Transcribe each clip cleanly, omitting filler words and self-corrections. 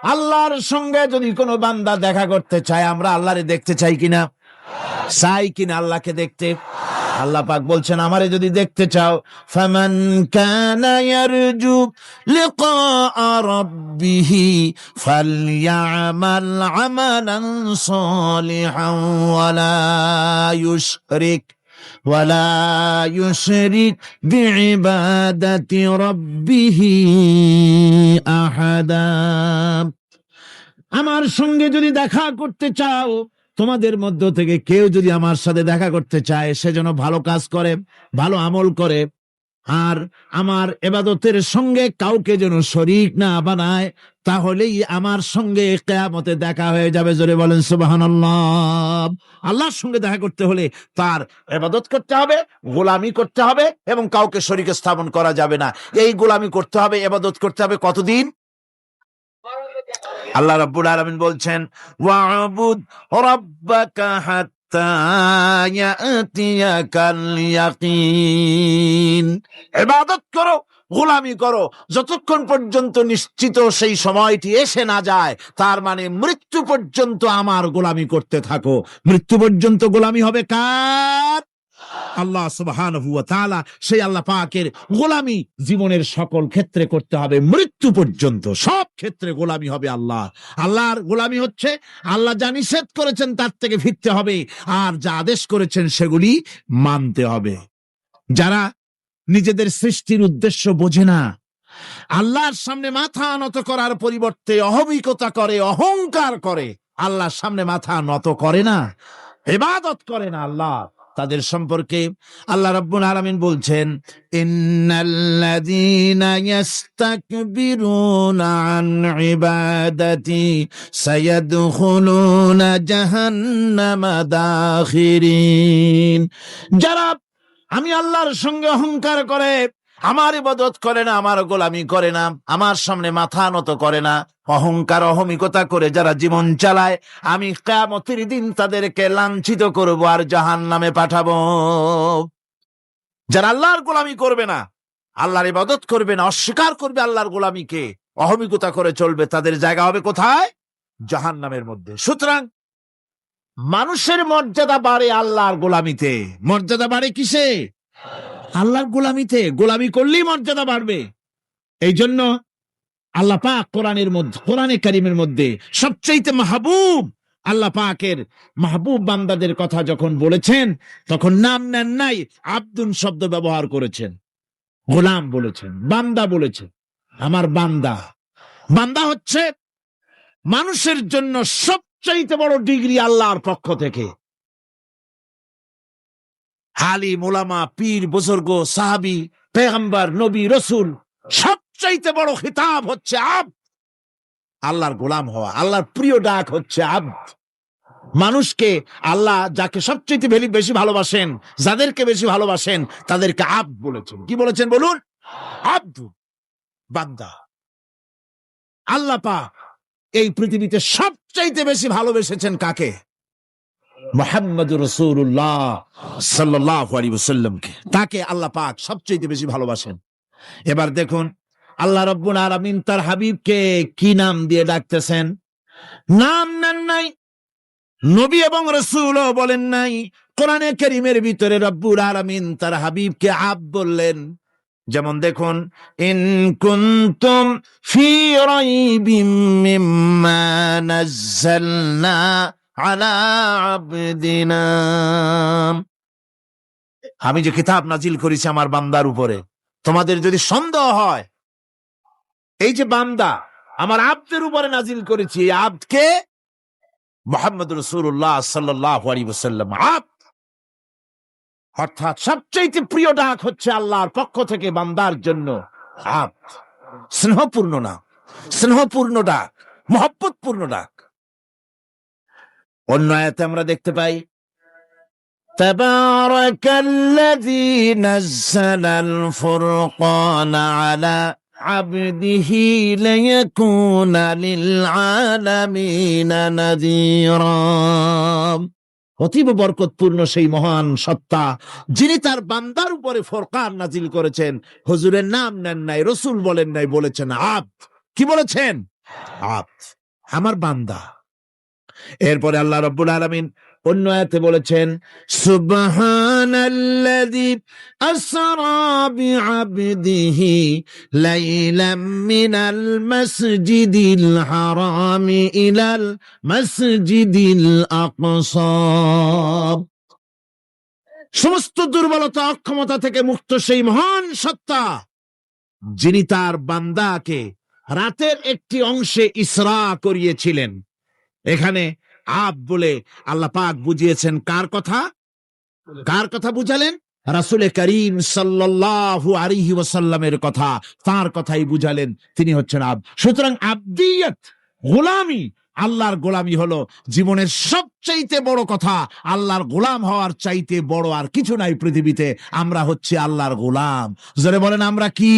আল্লাহর সঙ্গে যদি কোনো বান্দা দেখা করতে চায়, আমরা আল্লাহরে দেখতে চাই কিনা? চাই কিনা আল্লাহকে দেখতে? আল্লাহ পাক বলছেন, আমারে যদি দেখতে চাও, ফামান কানা ইয়ারজু লিকা রাব্বিহি ফালইয়ামাল আমালান সালিহান ওয়ালা ইউশরিক বিইবাদাতি রাব্বিহি আহাদা। আমার সঙ্গে যদি দেখা করতে চাও, তোমাদের মধ্য থেকে কেউ যদি আমার সাথে দেখা করতে চায়, সে যেন ভালো কাজ করে, ভালো আমল করে, আর আমার ইবাদতের সঙ্গে কাউকে যেন শরীক না বানায়, তাহলেই আমার সঙ্গে কিয়ামতে দেখা হয়ে যাবে। জোরে বলেন সুবহানাল্লাহ। আল্লাহর সঙ্গে দেখা করতে হলে তার ইবাদত করতে হবে, গোলামি করতে হবে, এবং কাউকে শরীক স্থাপন করা যাবে না। এই গোলামি করতে হবে, ইবাদত করতে হবে কতদিন? আল্লাহ রাব্বুল আলামিন বলছেন, ওয়া'বুদ রাব্বাকা হাত্তা ইয়াতিয়াকাল ইয়াকিন। ইবাদত করো, গোলামি করো, যতক্ষণ পর্যন্ত নিশ্চিত সেই সময়টি এসে না যায়, তার মানে মৃত্যু পর্যন্ত আমার গোলামি করতে থাকো। মৃত্যু পর্যন্ত গোলামি হবে কার? আল্লাহ সুবহানাহু ওয়া তাআলা। সেই আল্লাহ পাকের গোলামি জীবনের সকল ক্ষেত্রে করতে হবে, মৃত্যু পর্যন্ত সব ক্ষেত্রে গোলামি হবে আল্লাহ। আল্লাহর গোলামি হচ্ছে আল্লাহ যা নিষেধ করেছেন তার থেকে ফিরতে হবে, আর যা আদেশ করেছেন সেগুলি মানতে হবে। যারা নিজেদের সৃষ্টির উদ্দেশ্য বোঝে না, আল্লাহর সামনে মাথা নত করার পরিবর্তে অহমিকতা করে, অহংকার করে, আল্লাহর সামনে মাথা নত করে না, ইবাদত করে না আল্লাহ, তাদের সম্পর্কে আল্লাহ রাব্বুল আলামিন বলছেন, ইন্নাল্লাযীনা ইস্তাকবিরুনা আন ইবাদাতি সায়াদখুলুনা জাহান্নামা দাখিরিন। যারা আমি আল্লাহর সঙ্গে অহংকার করে, আমার ইবাদত করে না, আমার গোলামি করে না, আমার সামনে মাথা নত করে না, অহংকার অহমিকতা করে যারা জীবন চালায়, আমি কিয়ামতের দিন তাদেরকে লাঞ্ছিত করব আর জাহান্নামে পাঠাবো। যারা আল্লাহর গোলামি করবে না, আল্লাহর ইবাদত করবে না, অস্বীকার করবে আল্লাহর গোলামিকে, অহমিকতা করে চলবে, তাদের জায়গা হবে কোথায়? জাহান্নামের মধ্যে। সুতরাং মানুষের মর্যাদা বাড়ে আল্লাহর গোলামিতে। মর্যাদা বাড়ে কিসে? আল্লাহর গোলামিতে। গোলামি করলেই মর্যাদা বাড়বে। এই জন্য আল্লাহ পাক কোরআনে কারীমের মধ্যে সবচেয়ে মাহবুব, আল্লাহ পাকের মাহবুব বান্দাদের কথা যখন বলেছেন, তখন নাম নেন নাই, আব্দুন শব্দ ব্যবহার করেছেন, গোলাম বলেছেন, বান্দা বলেছেন। আমার বান্দা। বান্দা হচ্ছে মানুষের জন্য সবচেয়ে বড় ডিগ্রি আল্লাহর পক্ষ থেকে। আলিম, উলামা, পীর, বুজুর্গ, সাহাবী, পেগম্বর, নবী, রসুল, সবচাইতে বড় খিতাব হচ্ছে আব্দ। আল্লাহর গোলাম হওয়া, আল্লাহর প্রিয় ডাক হচ্ছে আব্দ। মানুষকে আল্লাহ যাকে সবচেয়ে বেশি ভালোবাসেন, যাদেরকে বেশি ভালোবাসেন, তাদেরকে আব্দ বলেছেন। কি বলেছেন বলুন? আব্দ, বান্দা। আল্লাহ পাক এই পৃথিবীতে সবচাইতে বেশি ভালোবেসেছেন কাকে? মুহাম্মদুর রাসূলুল্লাহ সাল্লাল্লাহু আলাইহি ওয়াসাল্লামকে। তাকে আল্লাহ পাক সবচেয়ে বেশি ভালোবাসেন। এবার দেখুন আল্লাহ রাব্বুল আলামিন তার হাবিবকে কি নাম দিয়ে ডাকতেছেন? নাম নেন নাই, নবী এবং রাসূলও বলেন নাই। কোরআনে কারীমের ভিতরে রাব্বুল আলামিন তার হাবিবকে আব্দ বললেন। যেমন দেখুন, ইন কুনতুম ফি রাইবিম মিম্মা নাযালনা আলা আবদিনা। আমি যে কিতাব নাজিল করেছি আমার বান্দার উপরে, তোমাদের যদি সন্দেহ হয়, এই যে বান্দা আমার আব্দের উপরে নাজিল করেছি, এই আব্দকে মুহাম্মদ রাসূলুল্লাহ সাল্লাল্লাহু আলাইহি ওয়াসাল্লাম আব্দ, অর্থাৎ সবচেয়ে প্রিয় ডাক হচ্ছে আল্লাহর পক্ষ থেকে বান্দার জন্য আব্দ। স্নেহপূর্ণ নাম, স্নেহপূর্ণ ডাক, মহব্বতপূর্ণ ডাক। অন্য আয়াতে আমরা দেখতে পাই, তাবারাকাল্লাযী নাযালাল ফুরকানা আলা আবদিহি লিয়াকুনা লিল আলামিনা নাযীরা। অতীব বরকতপূর্ণ সেই মহান সত্তা যিনি তার বান্দার উপরে ফুরকান নাজিল করেছেন। হুজুরের নাম নেন নাই, রসুল বলেন নাই, বলেছেন আব্দ। কি বলেছেন? আব্দ, আমার বান্দা। এরপরে আল্লাহ রাব্বুল আলামিন অন্য আয়াতে বলেছেন, সুবহানাল্লাযী আসরা বিআবদিহি লাইলাম মিনাল মাসজিদিল হারামি ইলাল মাসজিদিল আকসা। সমস্ত দুর্বলতা অক্ষমতা থেকে মুক্ত সেই মহান সত্তা, যিনি তার বান্দাকে রাতের একটি অংশে ইসরা করিয়েছিলেন। এখানে আব বলে আল্লাহ পাক বুঝিয়েছেন কার কথা? কার কথা বুঝালেন? রাসূল করিম সাল্লাল্লাহু আলাইহি ওয়াসাল্লামের কথা, তার কথাই বুঝালেন, তিনি হচ্ছেন আব। সুতরাং আবদিয়ত, গোলামি, আল্লাহর গোলামি হলো জীবনের সবচাইতে বড় কথা। আল্লাহর গোলাম হওয়ার চাইতে বড় আর কিছু নাই পৃথিবীতে। আমরা হচ্ছে আল্লাহর গোলাম। জোরে বলেন, আমরা কি?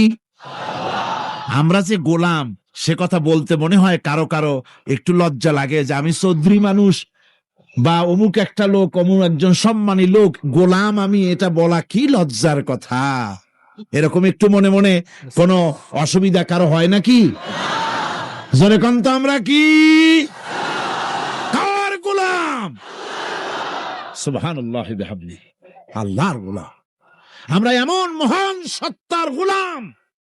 আমরা যে গোলাম, সে কথা বলতে মনে হয় কারো কারো একটু লজ্জা লাগে যে আমি চৌধুরী মানুষ বা অমুক একটা লোক, অমুক একজন সম্মানী লোক, গোলাম আমি, এটা বলা কি লজ্জার কথা। এরকম একটু মনে মনে কোনো অসুবিধা কারো হয় নাকি? জোরে কোন তো আমরা কি? কার গোলাম? সুবহানাল্লাহ বিহামদিহি, আল্লাহর গোলাম। আমরা এমন মহান সত্তার গোলাম,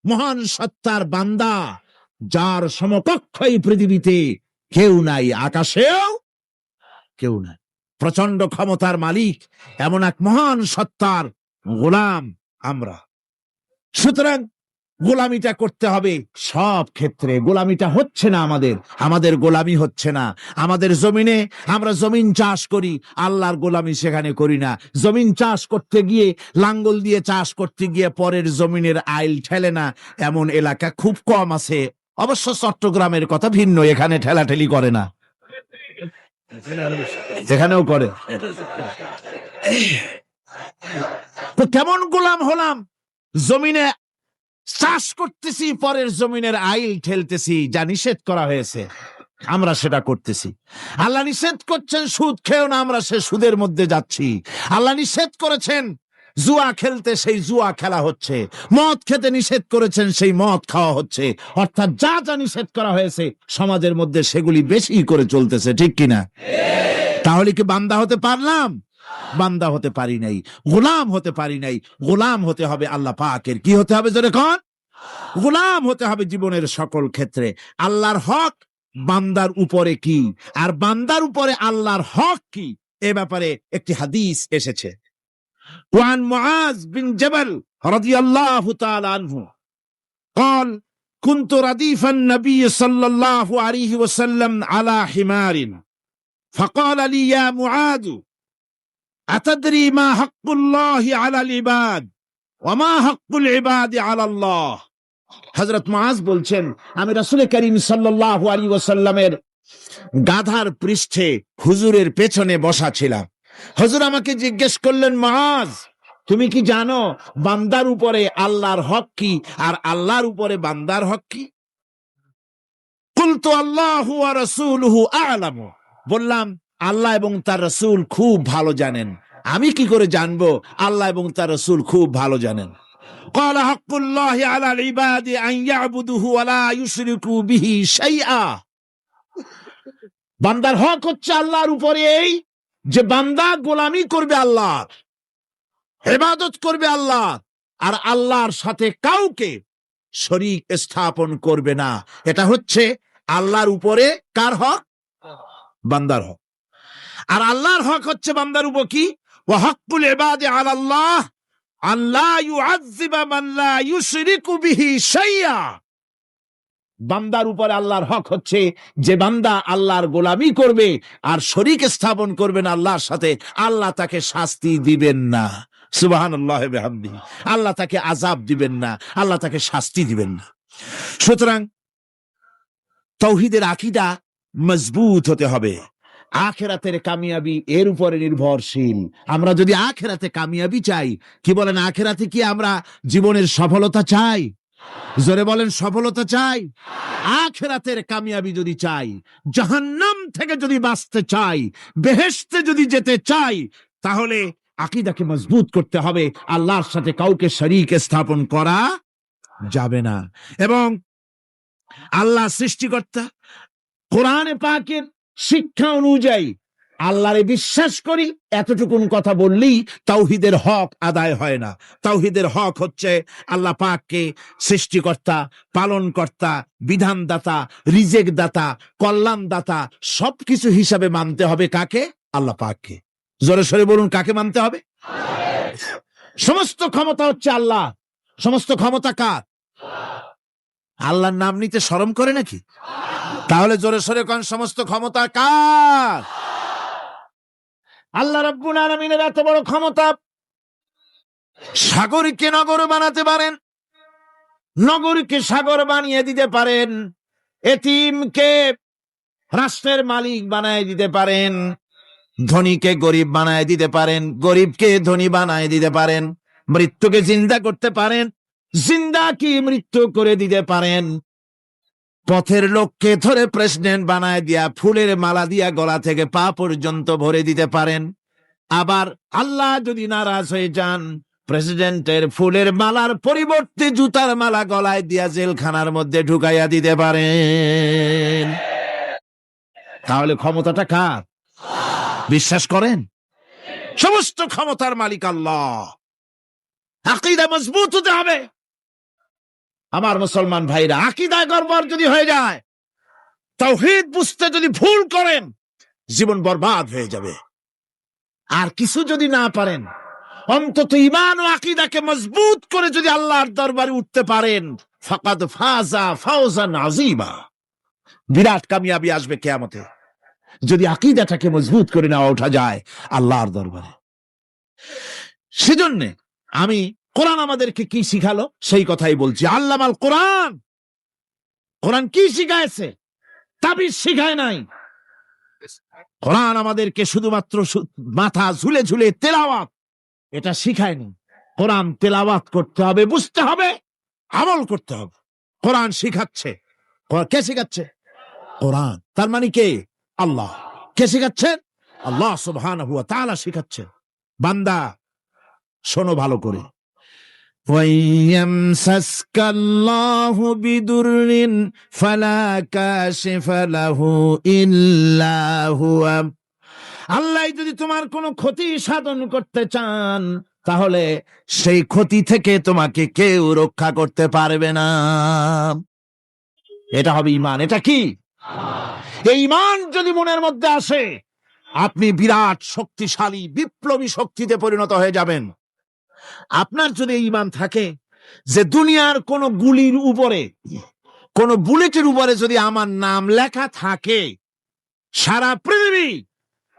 মহান সত্তার বান্দা, যার সমকক্ষ এই পৃথিবীতে কেউ নাই, আকাশেও কেউ নাই। প্রচন্ড ক্ষমতার মালিক এমন এক মহান সত্তার গোলাম আমরা। সুতরাং গোলামিটা করতে হবে সব ক্ষেত্রে। গোলামিটা হচ্ছে না আমাদের গোলামি হচ্ছে না। আমাদের জমিনে আমরা জমিন চাষ করি, আল্লাহর গোলামি সেখানে করি না। জমিন চাষ করতে গিয়ে, লাঙ্গল দিয়ে চাষ করতে গিয়ে পরের জমিনের আইল ঠেলে না, এমন এলাকা খুব কম আছে। অবশ্য চট্টগ্রামের কথা ভিন্ন, এখানে ঠেলাঠেলি করে না, এখানেও করে। তো কেমন গোলাম হলাম? জমিনে চাষ করতেছি, পরের জমিনের আইল ঠেলতেছি, যা নিষেধ করা হয়েছে আমরা সেটা করতেছি। আল্লাহ নিষেধ করছেন সুদ খেও না, আমরা সে সুদের মধ্যে যাচ্ছি। আল্লাহ নিষেধ করেছেন জুয়া খেলতে, সেই জুয়া খেলা হচ্ছে। মদ খেতে নিষেধ করেছেন, সেই মদ খাওয়া হচ্ছে। অর্থাৎ যা যা নিষেধ করা হয়েছে সমাজের মধ্যে সেগুলি বেশি করে চলতেছে, ঠিক কিনা? তাহলে কি বান্দা হতে পারলাম? বান্দা হতে পারি নাই, গোলাম হতে পারি নাই। গোলাম হতে হবে আল্লাহ পাকের। কি হতে হবে জোরে কোন? গোলাম হতে হবে জীবনের সকল ক্ষেত্রে। আল্লাহর হক বান্দার উপরে কি, আর বান্দার উপরে আল্লাহর হক কি, এ ব্যাপারে একটি হাদিস এসেছে। ওয়ান মুআজ বিন জাবাল রাদিয়াল্লাহু তাআলা আনহু قال كنت رديف النبي صلى الله عليه وسلم على حمار فقال لي يا معاذ أتدري ما حق الله على العباد وما حق العباد على الله। হযরত মুআজ বলছেন, আমি রাসূল করিম সাল্লাল্লাহু আলাইহি ওয়াসাল্লামের গাধার পৃষ্ঠে হুজুরের পেছনে বসা ছিলাম। হুজুর আমাকে জিজ্ঞেস করলেন, মুআজ তুমি কি জানো বান্দার উপরে আল্লাহর হক কি আর আল্লাহর উপরে বান্দার হক কি? কুলতু আল্লাহু ওয়া রাসূলুহু আ'লামু, বললাম আল্লাহ এবং তার রাসূল খুব ভালো জানেন। আমি কি করে জানবো? আল্লাহ এবং তার রাসূল খুব ভালো জানেন। ক্বালা হাক্কুল্লাহি আলাল ইবাদি আন ইয়াবুদুহু ওয়া লা ইউশরিকু বিহি শাইআ। বান্দার হক হচ্ছে আল্লাহর উপরে এই যে বান্দা গোলামি করবে আল্লাহর, ইবাদত করবে আল্লাহ, আর আল্লাহর সাথে কাউকে শরীক স্থাপন করবে না। এটা হচ্ছে আল্লাহর উপরে কার হক? বান্দার হক। আর আল্লাহর হক হচ্ছে বান্দার উপর কি? ওয়া হাক্কুল ইবাদি আলাল্লাহ আল্লাহ ইউআযযিবা মান লা ইউশরিকু বিহি শাইআ। বান্দার উপরে আল্লাহর হক হচ্ছে যে বান্দা আল্লাহর গোলামি করবে আর শরীক স্থাপন করবে না আল্লাহর সাথে, আল্লাহ তাকে শাস্তি দিবেন না। সুবহানাল্লাহ বিহামদিহি। আল্লাহ তাকে আযাব দিবেন না, আল্লাহ তাকে শাস্তি দিবেন না। সুতরাং তাওহীদের আকীদা মজবুত হতে হবে। আখিরাতের কামিয়াবি এর উপরে নির্ভরশীল। আমরা যদি আখিরাতে কামিয়াবি চাই, কি বলেন, আখিরাতে কি আমরা জীবনের সফলতা চাই? জোরে বলেন, সফলতা চাই। আখিরাতের কামিয়াবি যদি চাই, জাহান্নাম থেকে যদি বাঁচতে চাই, বেহেশতে যদি যেতে চাই, তাহলে আকীদাকে মজবুত করতে হবে। আল্লাহর সাথে কাউকে শরীক স্থাপন করা যাবে না। এবং আল্লাহ সৃষ্টিকর্তা। কোরআনে পাকের শিক্ষা অনুযায়ী আল্লাহরে বিশ্বাস করি, এতটুকুন কথা বললেই তাওহীদের হক আদায় হয় না। তাওহীদের হক হচ্ছে আল্লাহ পাককে সৃষ্টিকর্তা, পালনকর্তা, বিধানদাতা, রিজেক দাতা, কল্যাণদাতা সবকিছু হিসাবে মানতে হবে কাকে? আল্লাহ পাককে। জোরে সরে বলুন, কাকে মানতে হবে? সমস্ত ক্ষমতা হচ্ছে আল্লাহ। সমস্ত ক্ষমতা কার? আল্লাহর নাম নিতে শরম করে নাকি? তাহলে জোরে সরে কোন সমস্ত ক্ষমতা কার? আল্লাহ রাব্বুল আলামিনের এত বড় ক্ষমতা, সাগরকে নগর বানাতে পারেন, নগরকে সাগর বানিয়ে দিতে পারেন, এতিমকে রাষ্ট্রের মালিক বানায় দিতে পারেন, ধনীকে গরিব বানায় দিতে পারেন, গরিবকে ধনী বানায় দিতে পারেন, মৃত্যুকে জিন্দা করতে পারেন, জিন্দা কি মৃত্যু করে দিতে পারেন, পথের লোককে ধরে প্রেসিডেন্ট বানায় দিয়া ফুলের মালা দিয়া গলা থেকে পা পর্যন্ত ভরে দিতে পারেন। আবার আল্লাহ যদি নারাজ হয়ে যান, প্রেসিডেন্টের ফুলের মালার পরিবর্তে জুতার মালা গলায় দিয়া জেলখানার মধ্যে ঢুকাইয়া দিতে পারেন। তাহলে ক্ষমতাটা কার? বিশ্বাস করেন? সমস্ত ক্ষমতার মালিক আল্লাহ। আকীদা মজবুত হতে হবে। আমার মুসলমান ভাইরা, আকীদায় গড়বড় যদি হয়ে যায়, তাওহীদ বুঝতে যদি ভুল করেন, জীবন বরবাদ হয়ে যাবে। আর কিছু যদি না পারেন, অন্তত ঈমান ও আকীদাকে মজবুত করে যদি আল্লাহর দরবারে উঠতে পারেন, ফাকাদ ফাজা ফাওজান আযীমা, বিরাট কামিয়াবি আসবে কিয়ামতে। যদি আকীদাটাকে মজবুত করে না ওঠা যায় আল্লাহর দরবারে। সেজন্য আমি কোরআন আমাদেরকে কি শিখালো সেই কথাই বলছি। আল্লামাল কোরআন, কোরআন কি শিখায়ছে? তাবিজ শিখায় নাই। কোরআন আমাদেরকে শুধুমাত্র মাথা ঝুলে ঝুলে তেলাওয়াত, এটা শিখায়নি। কোরআন তেলাওয়াত করতে হবে, বুঝতে হবে, আমল করতে হবে। কোরআন শিখাচ্ছে। কে শিখাচ্ছে? কোরআন। তার মানে কে? আল্লাহ। কে শিখাচ্ছেন? আল্লাহ সুবহানাহু ওয়া তাআলা শিখাচ্ছেন। বান্দা শোনো ভালো করে। وَيَمْسَسْكَ اللَّهُ بِضُرٍّ فَلَا كَاشِفَ لَهُ إِلَّا هُوَ। আল্লাহ যদি তোমার কোনো ক্ষতি সাধন করতে চান, তাহলে সেই ক্ষতি থেকে তোমাকে কেউ রক্ষা করতে পারবে না। এটা হবে ঈমান। এটা কি? এই ঈমান যদি মনের মধ্যে আসে, আপনি বিরাট শক্তিশালী বিপ্লবী শক্তিতে পরিণত হয়ে যাবেন। আপনার যদি ঈমান থাকে যে দুনিয়ার কোন গুলির উপরে, কোন বুলেটের উপরে যদি আমার নাম লেখা থাকে, সারা পৃথিবী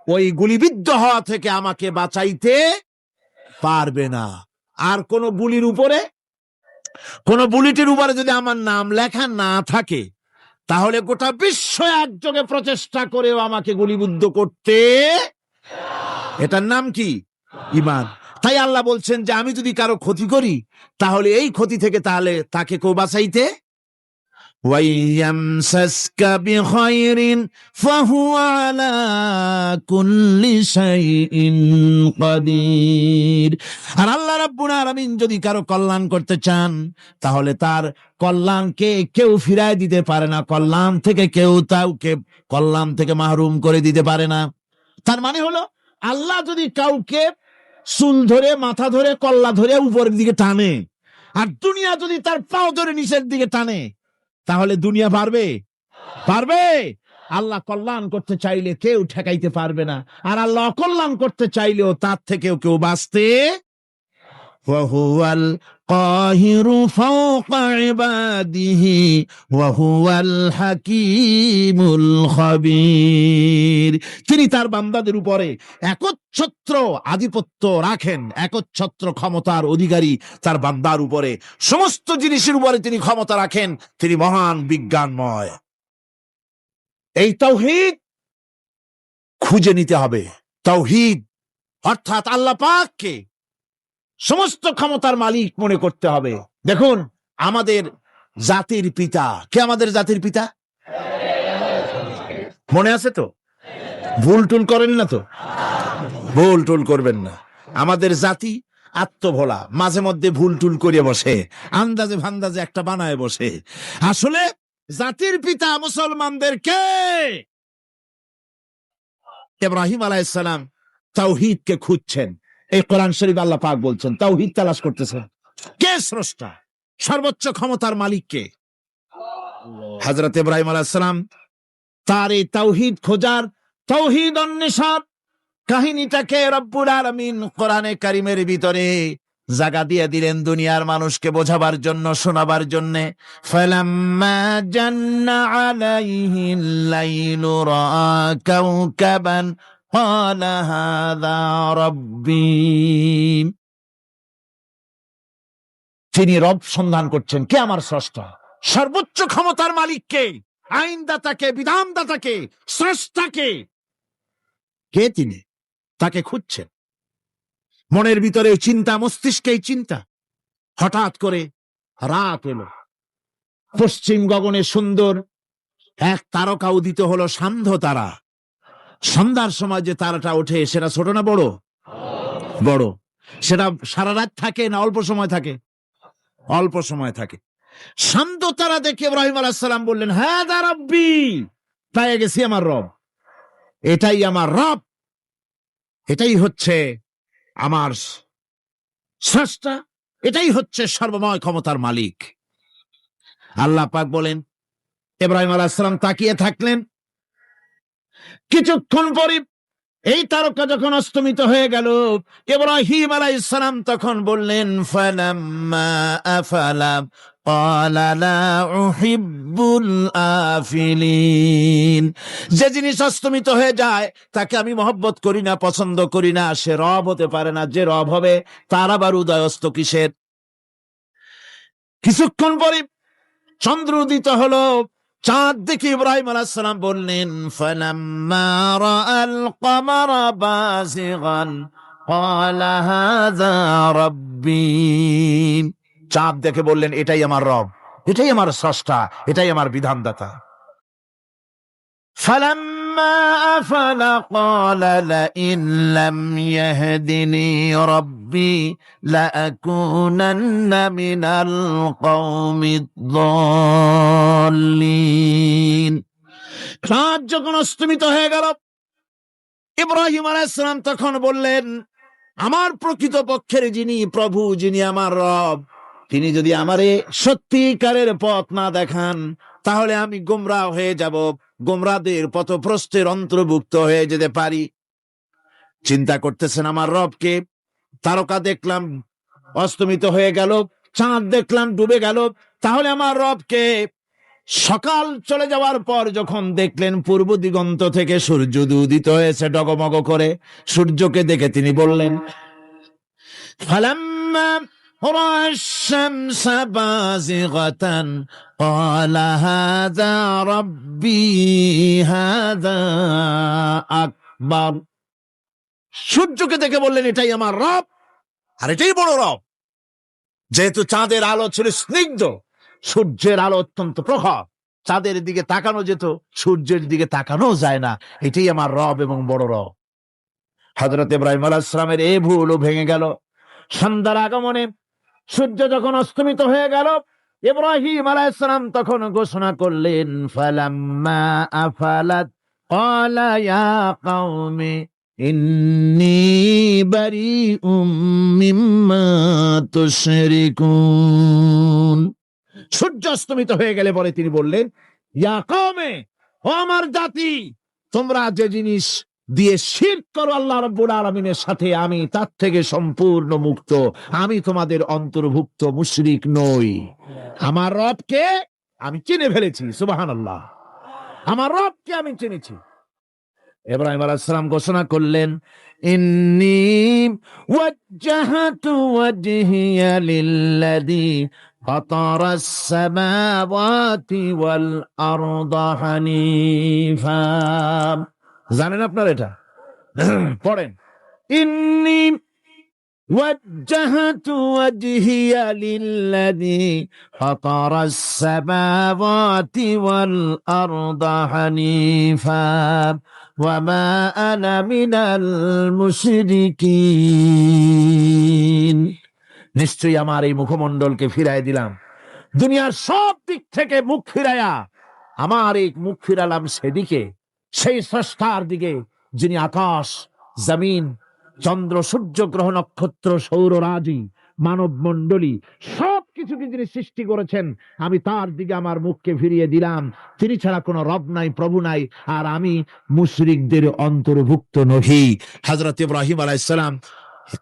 ওই গুলিবিদ্ধ হওয়া থেকে আমাকে বাঁচাইতে পারবে না। আর কোন গুলির উপরে, কোন বুলেটের উপরে যদি আমার নাম লেখা না থাকে, তাহলে গোটা বিশ্ব একযোগে প্রচেষ্টা করেও আমাকে গুলিবিদ্ধ করতে, এটার নাম কি? ঈমান। তাই আল্লাহ বলছেন যে আমি যদি কারো ক্ষতি করি, তাহলে এই ক্ষতি থেকে তাহলে তাকে কেউ বাঁচাইতে। ওয়াইয়ামসাসকা বিখাইরিন ফাহুয়া আলা কুল্লি শাইইন কাদির। আর আল্লাহ রাব্বুল আলামিন যদি কারো কল্যাণ করতে চান, তাহলে তার কল্যাণকে কেউ ফিরায় দিতে পারে না। কল্যাণ থেকে কেউ তাকে কল্যাণ থেকে মাহরুম করে দিতে পারে না। তার মানে হলো, আল্লাহ যদি কাউকে চুল ধরে, মাথা ধরে, কল্লা ধরে উপরের দিকে টানে, আর দুনিয়া যদি তার পাও ধরে নিচের দিকে টানে, তাহলে দুনিয়া পারবে? পারবে? আল্লাহ কল্যাণ করতে চাইলে কেউ ঠেকাইতে পারবে না, আর আল্লাহ অকল্যাণ করতে চাইলেও তার থেকেও কেউ বাঁচতে। ওয়াহুয়াল কাহিরু ফাওকা ইবাদিহি ওয়াহুয়াল হাকিমুল খাবীর। তিনি তার বান্দাদের উপরে একচ্ছত্র আধিপত্য রাখেন, একচ্ছত্র ক্ষমতার অধিকারী তার বান্দার উপরে, সমস্ত জিনিসের উপরে তিনি ক্ষমতা রাখেন। তিনি মহান বিজ্ঞানময়। এই তাওহীদ খুঁজে নিতে হবে। তাওহীদ অর্থাৎ আল্লাহ পাককে সমস্ত ক্ষমতার মালিক মনে করতে হবে। দেখুন, আমাদের জাতির পিতা কে? আমাদের জাতির পিতা মনে আছে তো? ভুল টুল করেন না তো? ভুল টুল করবেন না। আমাদের জাতি আত্মভোলা, মাঝে মধ্যে ভুল টুল করে বসে, আন্দাজে ফান্দাজে একটা বানায় বসে। আসলে জাতির পিতা মুসলমানদের কে? ইব্রাহিম আলাইহিস সালাম তাওহীদকে খুঁজছেন। এই কোরআন শরীফ আল্লাহ পাক বলছেন তাওহীদ তালাশ করতেছেন। কে স্রষ্টা? সর্বোচ্চ ক্ষমতার মালিক কে? হযরত ইব্রাহিম আলাইহিস সালাম তার এই তাওহীদ খোঁজার, তাওহীদ অন্বেষণ কাহিনীটাকে রব্বুল আলামিন কোরআনে কারিমের ভিতরে জায়গা দিয়ে দিলেন দুনিয়ার মানুষকে বোঝাবার জন্য, শোনাবার জন্য। ফালাম্মা জান্না আলাইহিল লাইলু রাআ কাওকাবান ক্বালা হাযা রাব্বী। তিনি রব সন্ধান করছেন, কে আমার স্রষ্টা? সর্বোচ্চ ক্ষমতার মালিক কে? আইনদাতাকে, বিধানদাতাকে, স্রষ্টাকে কে? তিনি তাকে খুঁজছেন। মনের ভিতরে চিন্তা, মস্তিষ্কে চিন্তা। হঠাৎ করে রাত এলো, পশ্চিম গগনে সুন্দর এক তারকা উদিত হলো, সান্ধ্য তারা। সন্ধ্যার সময় যে তারাটা ওঠে সেটা ছোট না বড়? বড়। সেটা সারা রাত থাকে না অল্প সময় থাকে? অল্প সময় থাকে। শান্ত তারা দেখে ইব্রাহিম আলাইহিস সালাম বললেন, হাযা রাব্বী, পেয়ে গেছি আমার রব। এটাই আমার রব, এটাই হচ্ছে আমার স্রষ্টা, এটাই হচ্ছে সর্বময় ক্ষমতার মালিক। আল্লাহ পাক বলেন, ইব্রাহিম আলাইহিস সালাম তাকিয়ে থাকলেন। কিছুক্ষণ পরে এই তারকা যখন অস্তমিত হয়ে গেল, ইব্রাহিম আলাইহিস সালাম তখন বললেন, ফালাম্মা আফালা ক্বালা লা উহিব্বুল আফিলিন। যে জিনিস অস্তমিত হয়ে যায় তাকে আমি মহব্বত করি না, পছন্দ করি না, সে রব হতে পারে না। যে রব হবে তার আবার উদয়স্ত কিসের? কিছুক্ষণ পরে চন্দ্র উদিত হলো, চাঁদ দেখে ইব্রাহিম আলাইহিস সালাম বললেন, ফালাম্মা রাআল কমারা বাযিগান ক্বালা হাযা রাব্বী। চাঁদ দেখে বললেন, এটাই আমার রব, এটাই আমার স্রষ্টা, এটাই আমার বিধানদাতা। ফালাম্মা আফালা ক্বালা লাইন লাম ইয়াহদিনি রাব্বী লাআকুনান্না মিনাল কওমিদ যাল্লিন। চাঁদ যখন অস্তমিত হয়ে গেল, ইব্রাহিম আলাইহিস সালাম তখন বললেন, আমার প্রকৃত পক্ষের যিনি প্রভু, যিনি আমার রব, তিনি যদি আমারে সত্যিকারের পথ না দেখান তাহলে আমি গোমরাহ হয়ে যাব, গোমরাহদের পথভ্রষ্টের অন্তর্ভুক্ত হয়ে যেতে পারি। চিন্তা করতেছেন আমার রবকে। তারকা দেখলাম অস্তমিত হয়ে গেল, চাঁদ দেখলাম ডুবে গেল, তাহলে আমার রবকে? সকাল চলে যাওয়ার পর যখন দেখলেন পূর্ব দিগন্ত থেকে সূর্য উদিত হয়েছে ডগমগ করে, সূর্যকে দেখে তিনি বললেন, ফালাম্মা রা'a আশ-শামসা বাযিগাতান ক্বালা হাযা রাব্বী হাযা আকবার। সূর্যকে দেখে বললেন, এটাই আমার রব, আর এটাই বড় রব। যেহেতু চাঁদের আলো ছিল স্নিগ্ধ, সূর্যের আলো অত্যন্ত প্রখর, চাঁদের দিকে তাকানো যেত, সূর্যের দিকে তাকানো যায় না। এটাই আমার রব এবং বড় রব। হযরত ইব্রাহিম আলাইহিস সালামের এই ভুলও ভেঙে গেল। সন্ধ্যার আগমনে সূর্য যখন অস্তমিত হয়ে গেল, ইব্রাহিম আলাইহিস সালাম তখন ঘোষণা করলেন, ফালাম্মা আফালাত ক্বালা ইয়া কওমি ইন্নী বারিউম মিম্মা তুশরিকুন। সূর্য অস্তমিত হয়ে গেলে পরে তিনি বললেন, ইয়া কওমে, ও আমার জাতি, তোমরা যে জিনিস দিয়ে শিরক করো আল্লাহ রাব্বুল আলামিনের সাথে, আমি তার থেকে সম্পূর্ণ মুক্ত। আমি তোমাদের অন্তর্ভুক্ত, মুশরিক নই। আমার রবকে আমি চিনে ফেলেছি। সুবহানাল্লাহ, আমার রবকে আমি চিনেছি। ইব্রাহিম আলাইহিস সালাম ঘোষণা করলেন, ইন্নী ওয়াজ্জাহাতু ওয়াজহিয়া লিল্লাযী ফাতারাস সামাওয়াতি ওয়াল আরদা হানিফা। জানেন আপনারা এটা? পড়েন, ইন্নী ওয়াজ্জাহাতু ওয়াজহিয়া লিল্লাযী ফাতারাস সামাওয়াতি ওয়াল আরদা হানিফা ওয়া মা আনা মিনাল মুশরিকিন। নিশ্চয়ই আমার এই মুখমণ্ডলকে ফিরাই দিলাম, দুনিয়ার সব দিক থেকে মুখ ফিরাইয়া আমার এই মুখ ফিরালাম সেদিকে, সেই স্রষ্টার দিকে যিনি আকাশ, জমিন, চন্দ্র, সূর্য, গ্রহ, নক্ষত্র, সৌররাজি, মানব মণ্ডলী সবকিছুকে যিনি সৃষ্টি করেছেন, আমি তার দিকে আমার মুখকে ফিরিয়ে দিলাম। তিনি ছাড়া কোনো রব নাই, প্রভু নাই, আর আমি মুশরিকদের অন্তর্ভুক্ত নহি। হযরত ইব্রাহিম আলাইহিস সালাম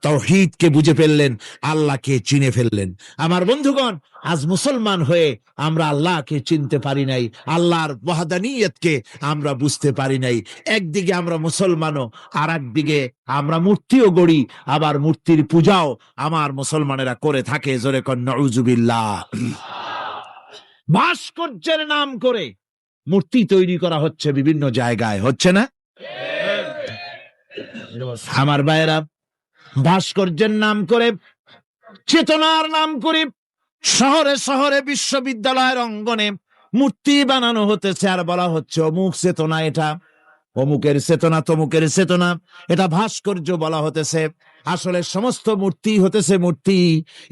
তাওহীদকে বুঝে ফেললেন, আল্লাহকে চিনে ফেললেন। আমার বন্ধুগণ, আজ মুসলমান হয়ে আমরা আল্লাহকে চিনতে পারি নাই, আল্লাহর ওয়াহদানিয়তকে আমরা বুঝতে পারি নাই। একদিকে আমরা মুসলমানও, আর একদিকে আমরা মূর্তিও গড়ি, আবার মূর্তির পূজাও আমার মুসলমানেরা করে থাকে। জোরে কন নাউজুবিল্লাহ। ভাস্কর্যের নাম করে মূর্তি তৈরি করা হচ্ছে বিভিন্ন জায়গায়, হচ্ছে না আমার ভাইয়েরা? ভাস্কর্যের নাম করে, চেতনার নাম করে শহরে শহরে, বিশ্ববিদ্যালয়ের অঙ্গনে মূর্তি বানানো হতেছে, আর বলা হচ্ছে অমুক চেতনা, এটা অমুকের চেতনা, তমুকের চেতনা, এটা ভাস্কর্য বলা হতেছে। আসলে সমস্ত মূর্তি হতেছে মূর্তি।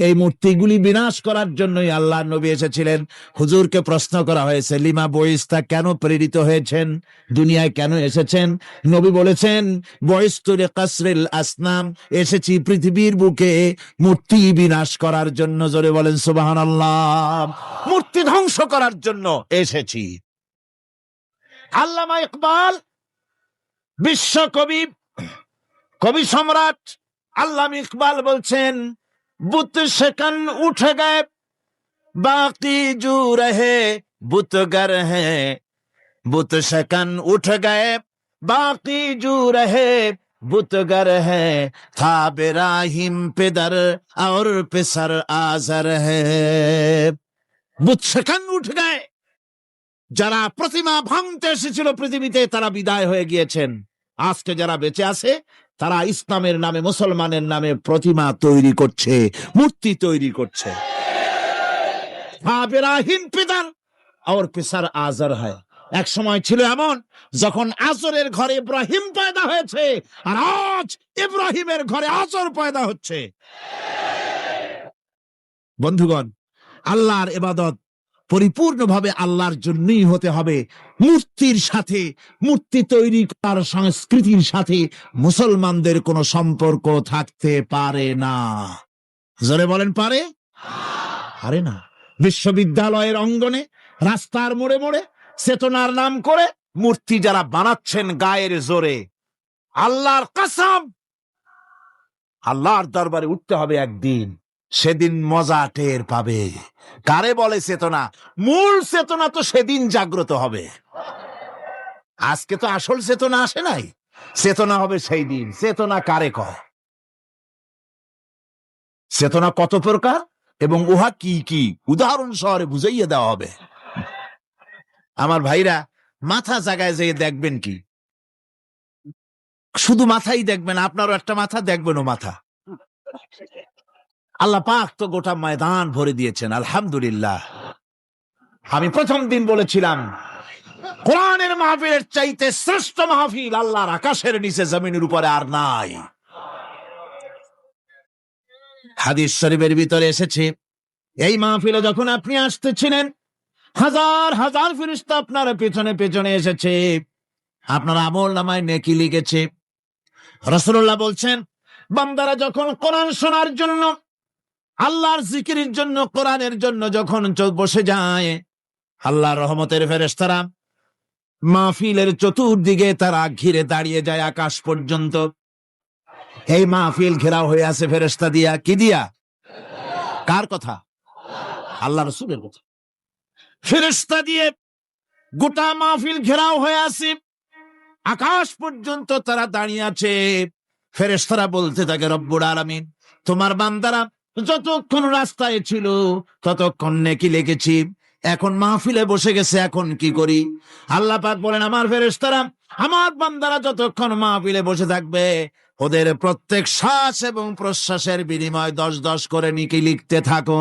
এই মূর্তিগুলি বিনাশ করার জন্যই আল্লাহ নবী এসেছিলেন। হুজুরকে প্রশ্ন করা হয়েছে, লিমা বয়স্তা, কেন প্রেরিত হয়েছেন, দুনিয়ায় কেন এসেছেন? নবী বলেছেন, বয়স্তুরে কাসরিল আসনাম, এসেছি পৃথিবীর বুকে মূর্তি বিনাশ করার জন্য। জোরে বলেন সুবহানাল্লাহ। মূর্তি ধ্বংস করার জন্য এসেছি। আল্লামা ইকবাল, বিশ্ব কবি, কবি সম্রাট আল্লামা ইকবাল বলছেন, বুত সেকান উঠে গায়ে বাকি জু রহে বুতগর হ্যাঁ, বুত সেকান উঠে গায়ে বাকি জু রহে বুতगर है, था बेराहिम पेदर और पेसर आजर है। বুত সেকান উঠ গায়ে, যারা প্রতিমা ভাঙতে এসেছিল পৃথিবীতে, তারা বিদায় হয়ে গিয়েছেন। আজকে যারা বেঁচে আছে, তারা ইসলামের নামে, মুসলমানের নামে প্রতিমা তৈরি করছে, মূর্তি তৈরি করছে। আজর হয়, এক সময় ছিল এমন যখন আজরের ঘরে ইব্রাহিম পয়দা হয়েছে, আর আজ ইব্রাহিমের ঘরে আজর পয়দা হচ্ছে। বন্ধুগণ, আল্লাহর ইবাদত পরিপূর্ণভাবে আল্লাহর জন্যই হতে হবে। মূর্তির সাথে, মূর্তি তৈরি করার সংস্কৃতির সাথে মুসলমানদের কোনো সম্পর্ক থাকতে পারে না। জোরে বলেন, পারে? পারে না। বিশ্ববিদ্যালয়ের অঙ্গনে, রাস্তার মোড়ে মোড়ে চেতনার নাম করে মূর্তি যারা বানাচ্ছেন গায়ের জোরে, আল্লাহর কসম, আল্লাহর দরবারে উঠতে হবে একদিন, সেদিন মজা টের পাবে। কারে বলে চেতনা? মূল চেতনা তো সেদিন জাগ্রত হবে। আজকে তো আসল চেতনা আসে নাই, চেতনা হবে সেই দিন। চেতনা কারে কয়? চেতনা কত প্রকার এবং উহা কি কি উদাহরণ শহরে বুঝাইয়ে দেওয়া হবে। আমার ভাইরা, মাথা জায়গায় যেয়ে দেখবেন কি, শুধু মাথাই দেখবেন, আপনারও একটা মাথা, দেখবেনও মাথা। আল্লাহ পাক তো গোটা ময়দান ভরে দিয়েছেন, আলহামদুলিল্লাহ। আমি প্রথম দিন বলেছিলাম, কোরআনের মাহফিলের চাইতে শ্রেষ্ঠ মাহফিল আল্লাহর আকাশের নিচে জমিনের উপরে আর নাই। হাদিস শরীফের ভিতরে এসেছে, এই মাহফিলে যখন আপনি আসতেছিলেন, হাজার হাজার ফেরেশতা আপনার পেছনে পেছনে এসেছে, আপনার আমল নামায় নেকি লিখেছে। রাসূলুল্লাহ বলছেন, বান্দারা যখন কোরআন শোনার জন্য, আল্লাহর জিকিরের জন্য, কোরআনের জন্য যখন বসে যায়, আল্লাহর রহমতের ফেরেশতারা মাহফিলের চতুর্দিকে তারা ঘিরে দাঁড়িয়ে যায় আকাশ পর্যন্ত। এই মাহফিল ঘেরাও হয়ে আছে ফেরেশতা দিয়া। কি দিয়া? কার কথা? আল্লাহ রাসূলের কথা। ফেরেশতা দিয়ে গোটা মাহফিল ঘেরাও হয়ে আছে, আকাশ পর্যন্ত তারা দাঁড়িয়ে আছে। ফেরেশতারা বলতে থাকে, রব্বুল আলামিন, তোমার বান্দারা যতক্ষণ রাস্তায় ছিল ততক্ষণ নেকি লিখেছি, এখন মাহফিলে বসে গেছে, এখন কি করি? আল্লাহ পাক বলেন, আমার ফেরেশতারা, আমার বান্দারা যতক্ষণ মাহফিলে বসে থাকবে, ওদের প্রত্যেক শ্বাস এবং প্রশ্বাসের বিনিময় 10-10 করে নেকি লিখতে থাকো।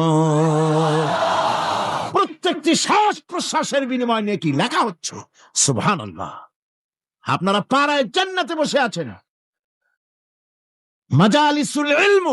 প্রত্যেকটি শ্বাস প্রশ্বাসের বিনিময় নেকি লেখা হচ্ছে। সুবহানাল্লাহ। আপনারা পাড়ায় জান্নাতে বসে আছেন, মাজালিসুল ইলম,